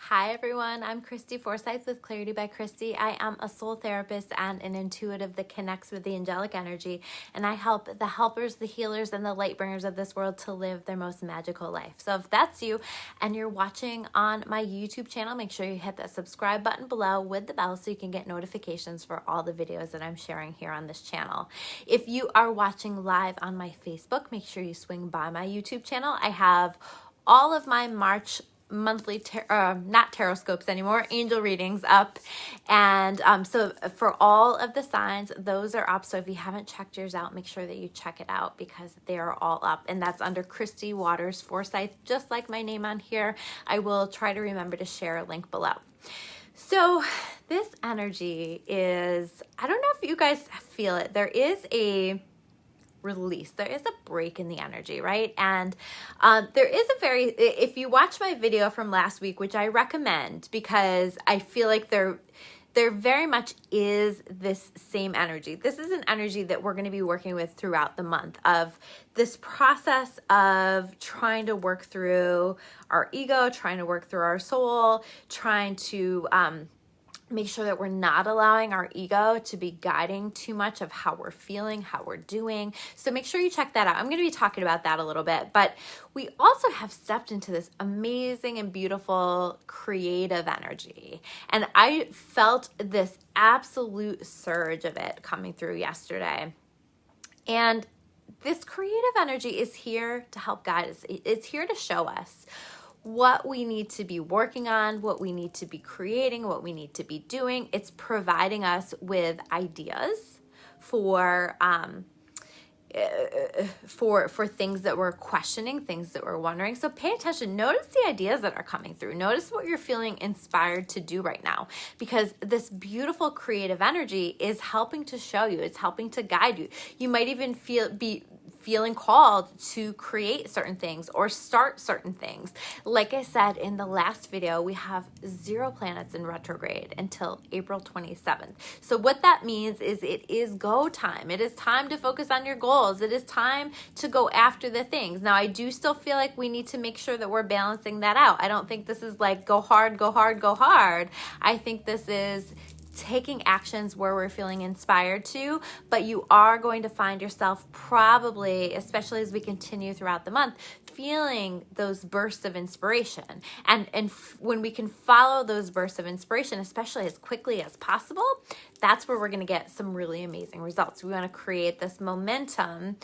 Hi everyone, I'm Christy Forsyth with Clarity by Christy. I am a soul therapist and an intuitive that connects with the angelic energy, and I help the helpers, the healers, and the light bringers of this world to live their most magical life. So if that's you and you're watching on my YouTube channel, make sure you hit that subscribe button below with the bell so you can get notifications for all the videos that I'm sharing here on this channel. If you are watching live on my Facebook, make sure you swing by my YouTube channel. I have all of my March monthly not tarot scopes anymore, angel readings up, and so for all of the signs, those are up. So if you haven't checked yours out, make sure that you check it out because they are all up, and that's under Christy Waters Forsyth, just like my name on here. I will try to remember to share a link below. So this energy is, I don't know if you guys feel it, there is a release, there is a break in the energy, right? And there is a very, if you watch my video from last week, which I recommend because I feel like there very much is this same energy. This is an energy that we're going to be working with throughout the month, of this process of trying to work through our ego, trying to work through our soul, trying to make sure that we're not allowing our ego to be guiding too much of how we're feeling, how we're doing. So make sure you check that out. I'm going to be talking about that a little bit, but we also have stepped into this amazing and beautiful creative energy. And I felt this absolute surge of it coming through yesterday. And this creative energy is here to help guide us. It's here to show us what we need to be working on, what we need to be creating, what we need to be doing. It's providing us with ideas for things that we're questioning, things that we're wondering. So pay attention. Notice the ideas that are coming through. Notice what you're feeling inspired to do right now, because this beautiful creative energy is helping to show you. It's helping to guide you. You might even be feeling called to create certain things or start certain things. Like I said in the last video, we have 0 planets in retrograde until April 27th. So what that means is it is go time. It is time to focus on your goals. It is time to go after the things. Now, I do still feel like we need to make sure that we're balancing that out. I don't think this is like go hard, go hard, go hard. I think this is taking actions where we're feeling inspired to, but you are going to find yourself probably, especially as we continue throughout the month, feeling those bursts of inspiration. And when we can follow those bursts of inspiration, especially as quickly as possible, that's where we're going to get some really amazing results. We want to create this momentum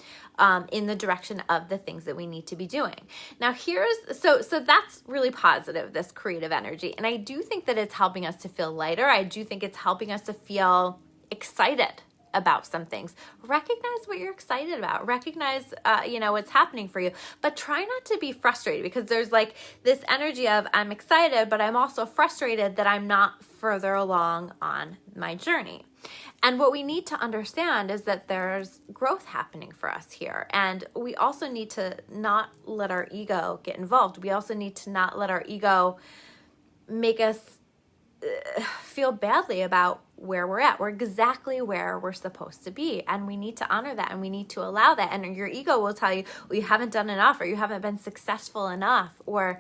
in the direction of the things that we need to be doing. Now so that's really positive, this creative energy. And I do think that it's helping us to feel lighter. I do think it's helping us to feel excited about some things. Recognize what you're excited about. Recognize, what's happening for you, but try not to be frustrated, because there's like this energy of I'm excited, but I'm also frustrated that I'm not further along on my journey. And what we need to understand is that there's growth happening for us here. And we also need to not let our ego get involved. We also need to not let our ego make us feel badly about where we're at. We're exactly where we're supposed to be, and we need to honor that, and we need to allow that. And your ego will tell you, well, you haven't done enough, or you haven't been successful enough, or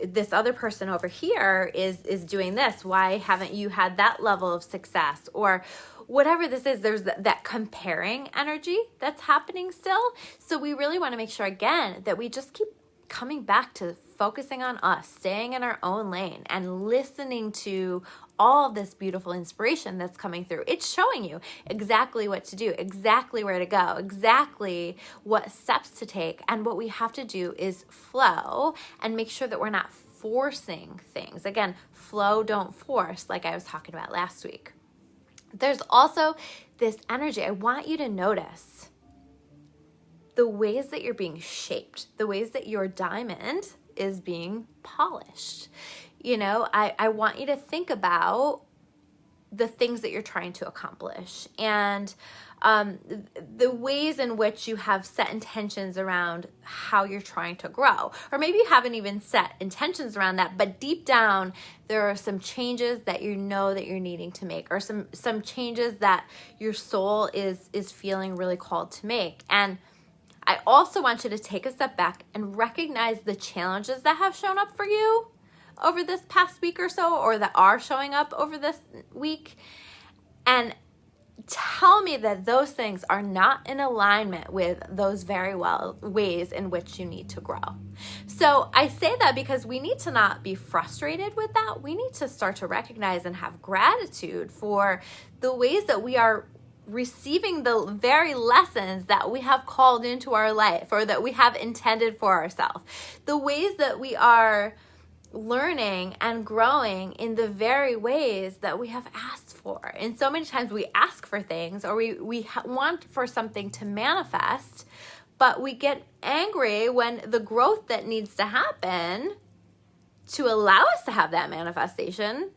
this other person over here is doing this. Why haven't you had that level of success? Or whatever this is, there's that comparing energy that's happening still. So we really want to make sure, again, that we just keep coming back to focusing on us, staying in our own lane, and listening to all of this beautiful inspiration that's coming through. It's showing you exactly what to do, exactly where to go, exactly what steps to take. And what we have to do is flow and make sure that we're not forcing things. Again, flow, don't force, like I was talking about last week. There's also this energy. I want you to notice the ways that you're being shaped, the ways that your diamond is being polished. I want you to think about the things that you're trying to accomplish, and the ways in which you have set intentions around how you're trying to grow. Or maybe you haven't even set intentions around that, but deep down there are some changes that you know that you're needing to make, or some changes that your soul is feeling really called to make. And I also want you to take a step back and recognize the challenges that have shown up for you over this past week or so, or that are showing up over this week, and tell me that those things are not in alignment with those very ways in which you need to grow. So I say that because we need to not be frustrated with that. We need to start to recognize and have gratitude for the ways that we are receiving the very lessons that we have called into our life, or that we have intended for ourselves. The ways that we are learning and growing in the very ways that we have asked for. And so many times we ask for things, or we want for something to manifest, but we get angry when the growth that needs to happen to allow us to have that manifestation,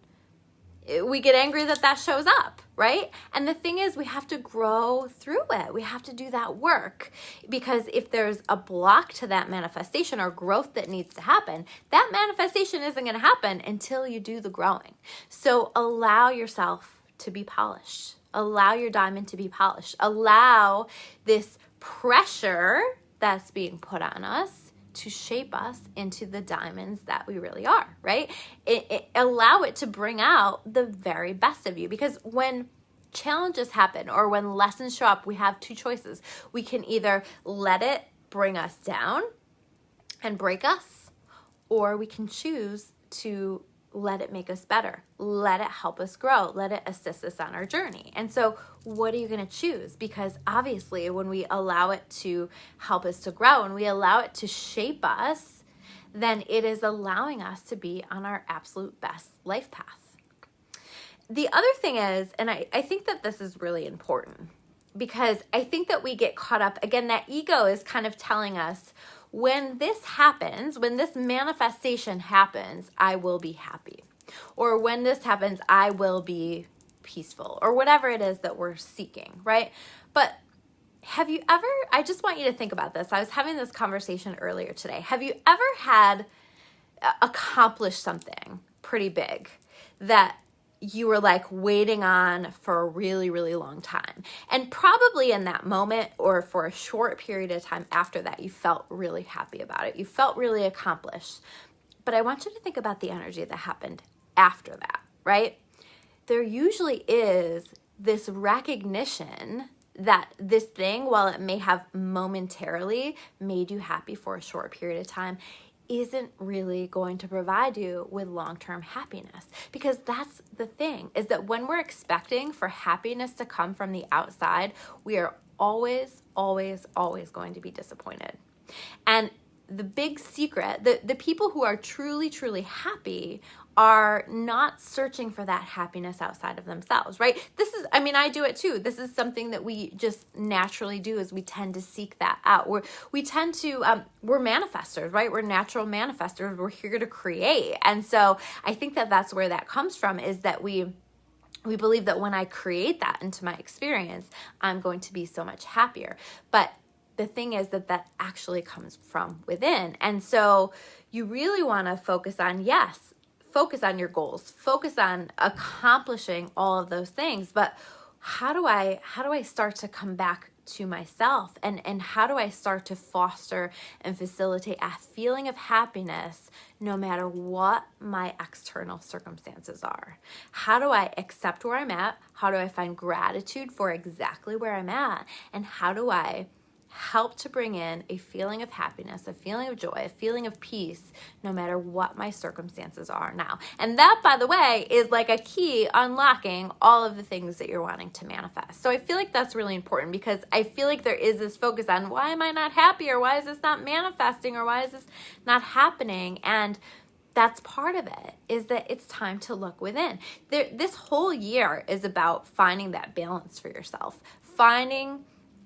we get angry that shows up, right? And the thing is, we have to grow through it. We have to do that work, because if there's a block to that manifestation or growth that needs to happen, that manifestation isn't going to happen until you do the growing. So allow yourself to be polished. Allow your diamond to be polished. Allow this pressure that's being put on us to shape us into the diamonds that we really are, right? Allow it to bring out the very best of you, because when challenges happen or when lessons show up, we have two choices. We can either let it bring us down and break us, or we can choose to let it make us better, let it help us grow, let it assist us on our journey. And so what are you going to choose? Because obviously when we allow it to help us to grow and we allow it to shape us, then it is allowing us to be on our absolute best life path. The other thing is, and I think that this is really important, because I think that we get caught up, again, that ego is kind of telling us, when this happens, when this manifestation happens, I will be happy. Or when this happens, I will be peaceful, or whatever it is that we're seeking, right? But have you ever, I just want you to think about this. I was having this conversation earlier today. Have you ever had accomplished something pretty big that you were like waiting on for a really, really long time? And probably in that moment, or for a short period of time after that, you felt really happy about it. You felt really accomplished. But I want you to think about the energy that happened after that, right? There usually is this recognition that this thing, while it may have momentarily made you happy for a short period of time, isn't really going to provide you with long-term happiness. Because that's the thing, is that when we're expecting for happiness to come from the outside, we are always, always, always going to be disappointed. And the big secret, the people who are truly, truly happy are not searching for that happiness outside of themselves, right? This is, I mean, I do it too. This is something that we just naturally do, is we tend to seek that out. We're manifestors, right? We're natural manifestors. We're here to create. And so I think that that's where that comes from, is that we believe that when I create that into my experience, I'm going to be so much happier. But the thing is that actually comes from within. And so you really want to focus on your goals, focus on accomplishing all of those things. But how do I start to come back to myself, and how do I start to foster and facilitate a feeling of happiness no matter what my external circumstances are? How do I accept where I'm at? How do I find gratitude for exactly where I'm at? And how do I help to bring in a feeling of happiness, a feeling of joy, a feeling of peace, no matter what my circumstances are now? And that, by the way, is like a key unlocking all of the things that you're wanting to manifest. So I feel like that's really important, because I feel like there is this focus on, why am I not happy? Or why is this not manifesting? Or why is this not happening? And that's part of it, is that it's time to look within. This whole year is about finding that balance for yourself, finding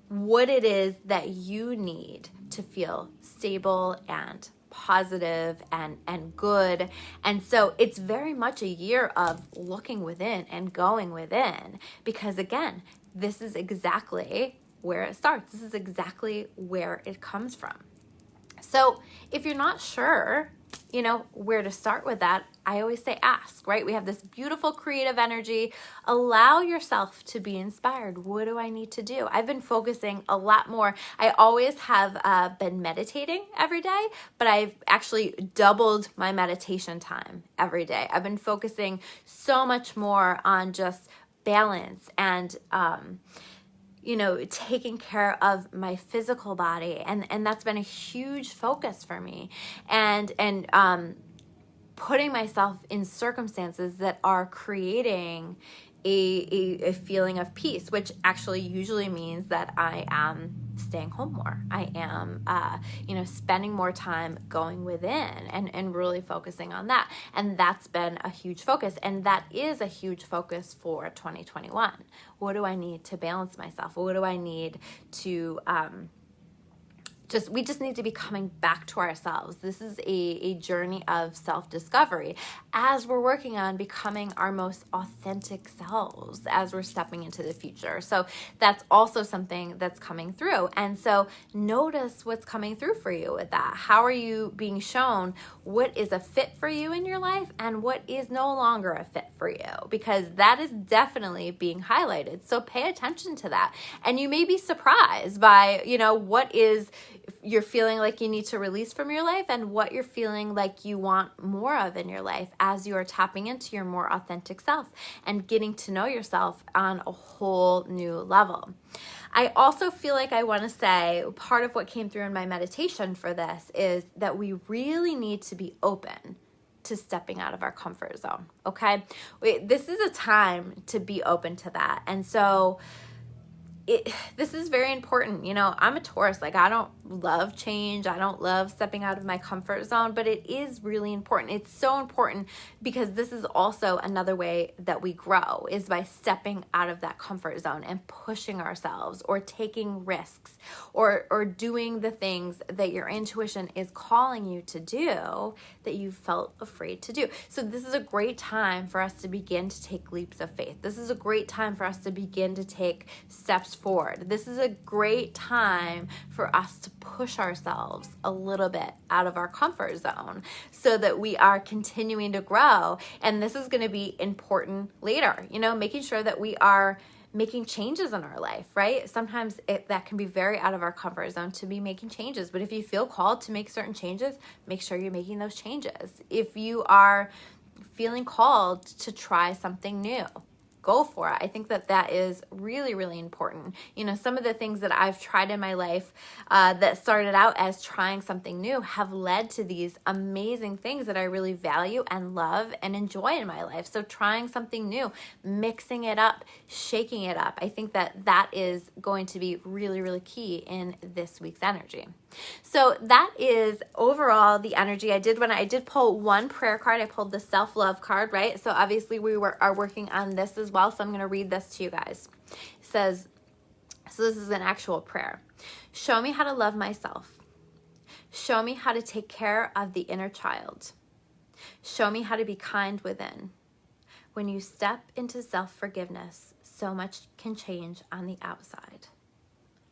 what it is that you need to feel stable and positive and good. And so it's very much a year of looking within and going within, because again, this is exactly where it starts. This is exactly where it comes from. So if you're not sure you know, where to start with that, I always say ask, right? We have this beautiful creative energy. Allow yourself to be inspired. What do I need to do? I've been focusing a lot more. I always have been meditating every day, but I've actually doubled my meditation time every day. I've been focusing so much more on just balance and, you know, taking care of my physical body. And that's been a huge focus for me. And putting myself in circumstances that are creating a feeling of peace, which actually usually means that I am staying home more. I am, you know, spending more time going within and really focusing on that. And that's been a huge focus. And that is a huge focus for 2021. What do I need to balance myself? What do I need to, we just need to be coming back to ourselves. This is a journey of self-discovery as we're working on becoming our most authentic selves as we're stepping into the future. So that's also something that's coming through. And so notice what's coming through for you with that. How are you being shown what is a fit for you in your life and what is no longer a fit for you? Because that is definitely being highlighted. So pay attention to that. And you may be surprised by, you know, what is you're feeling like you need to release from your life and what you're feeling like you want more of in your life as you are tapping into your more authentic self and getting to know yourself on a whole new level. I also feel like I want to say part of what came through in my meditation for this is that we really need to be open to stepping out of our comfort zone, okay? This is a time to be open to that. And so this is very important. You know, I'm a Taurus. Like, I don't love change. I don't love stepping out of my comfort zone, but it is really important. It's so important because this is also another way that we grow is by stepping out of that comfort zone and pushing ourselves or taking risks or doing the things that your intuition is calling you to do that you felt afraid to do. So this is a great time for us to begin to take leaps of faith. This is a great time for us to begin to take steps forward. This is a great time for us to push ourselves a little bit out of our comfort zone so that we are continuing to grow. And this is going to be important later, you know, making sure that we are making changes in our life, right? Sometimes that can be very out of our comfort zone to be making changes. But if you feel called to make certain changes, make sure you're making those changes. If you are feeling called to try something new, go for it. I think that is really, really important. You know, some of the things that I've tried in my life that started out as trying something new have led to these amazing things that I really value and love and enjoy in my life. So trying something new, mixing it up, shaking it up, I think that is going to be really, really key in this week's energy. So that is overall the energy. I did pull one prayer card. I pulled the self-love card, right? So obviously we are working on this as well. So I'm going to read this to you guys. It says, so this is an actual prayer. Show me how to love myself. Show me how to take care of the inner child. Show me how to be kind within. When you step into self-forgiveness, so much can change on the outside.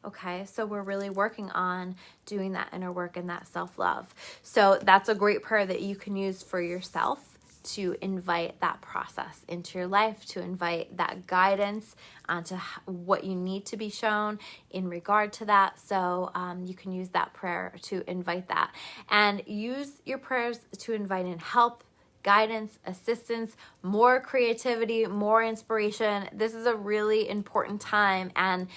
Okay, so we're really working on doing that inner work and that self-love. So that's a great prayer that you can use for yourself to invite that process into your life, to invite that guidance onto what you need to be shown in regard to that. So you can use that prayer to invite that. And use your prayers to invite in help, guidance, assistance, more creativity, more inspiration. This is a really important time, and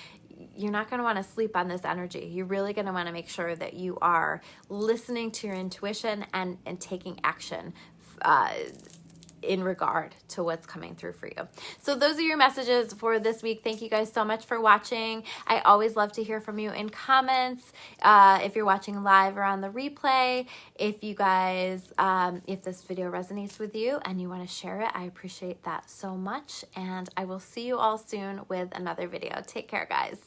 you're not going to want to sleep on this energy. You're really going to want to make sure that you are listening to your intuition and taking action in regard to what's coming through for you. So those are your messages for this week. Thank you guys so much for watching. I always love to hear from you in comments. If you're watching live or on the replay, if you guys, if this video resonates with you and you want to share it, I appreciate that so much. And I will see you all soon with another video. Take care, guys.